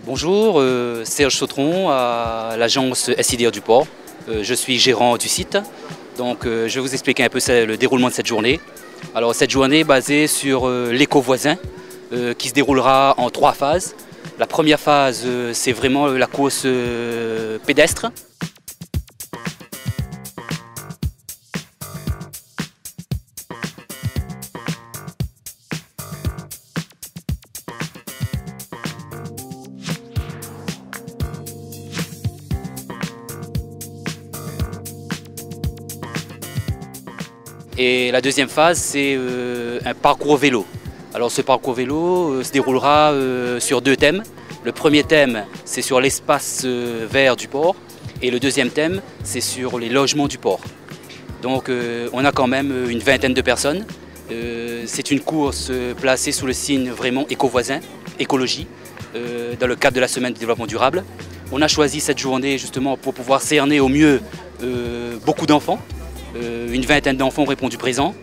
Bonjour, Serge Sautron à l'agence SIDR du port. Je suis gérant du site. Donc je vais vous expliquer un peu le déroulement de cette journée. Alors cette journée est basée sur l'éco-voisin qui se déroulera en 3 phases. La première phase, c'est vraiment la course pédestre. Et la deuxième phase, c'est un parcours vélo. Alors ce parcours vélo se déroulera sur 2 thèmes. Le premier thème, c'est sur l'espace vert du port. Et le deuxième thème, c'est sur les logements du port. Donc on a quand même une vingtaine de personnes. C'est une course placée sous le signe vraiment éco-voisin, écologie, dans le cadre de la semaine du développement durable. On a choisi cette journée justement pour pouvoir cerner au mieux beaucoup d'enfants. Une vingtaine d'enfants ont répondu présent.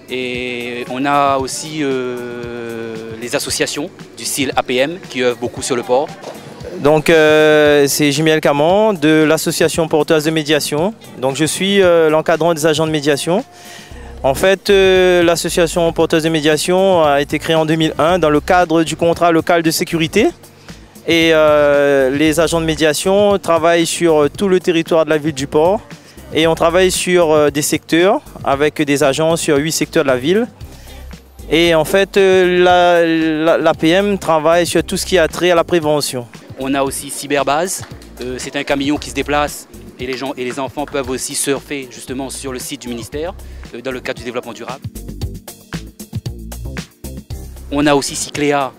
Et on a aussi les associations du style APM qui œuvrent beaucoup sur le port. Donc c'est Jimiel Camon de l'association porteuse de médiation. Donc je suis l'encadrant des agents de médiation. En fait, l'association porteuse de médiation a été créée en 2001 dans le cadre du contrat local de sécurité. Et les agents de médiation travaillent sur tout le territoire de la ville du port. Et on travaille sur des secteurs avec des agents sur 8 secteurs de la ville. Et en fait, l'APM travaille sur tout ce qui a trait à la prévention. On a aussi Cyberbase. C'est un camion qui se déplace et les enfants peuvent aussi surfer justement sur le site du ministère dans le cadre du développement durable. On a aussi Cycléa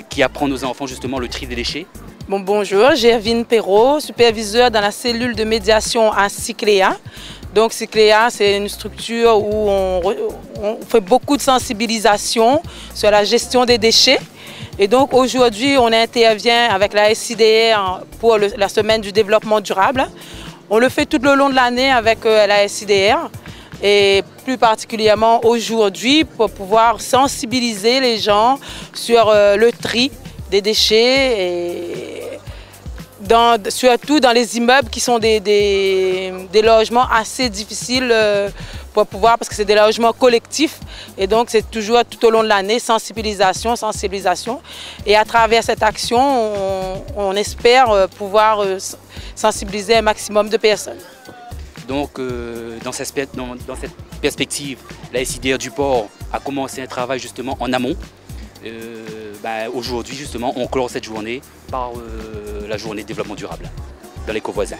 qui apprend aux enfants justement le tri des déchets. Bonjour, Gervine Perrault, superviseur dans la cellule de médiation à Cycléa. Donc Cycléa, c'est une structure où on fait beaucoup de sensibilisation sur la gestion des déchets. Et donc aujourd'hui, on intervient avec la SIDR pour la semaine du développement durable. On le fait tout le long de l'année avec la SIDR et plus particulièrement aujourd'hui pour pouvoir sensibiliser les gens sur le tri des déchets et surtout dans les immeubles qui sont des logements assez difficiles pour pouvoir, parce que c'est des logements collectifs et donc c'est toujours tout au long de l'année sensibilisation. Et à travers cette action, on espère pouvoir sensibiliser un maximum de personnes. Donc dans cette perspective, la SIDR du port a commencé un travail justement en amont. Aujourd'hui justement on clore cette journée par la journée de développement durable dans l'éco-voisin.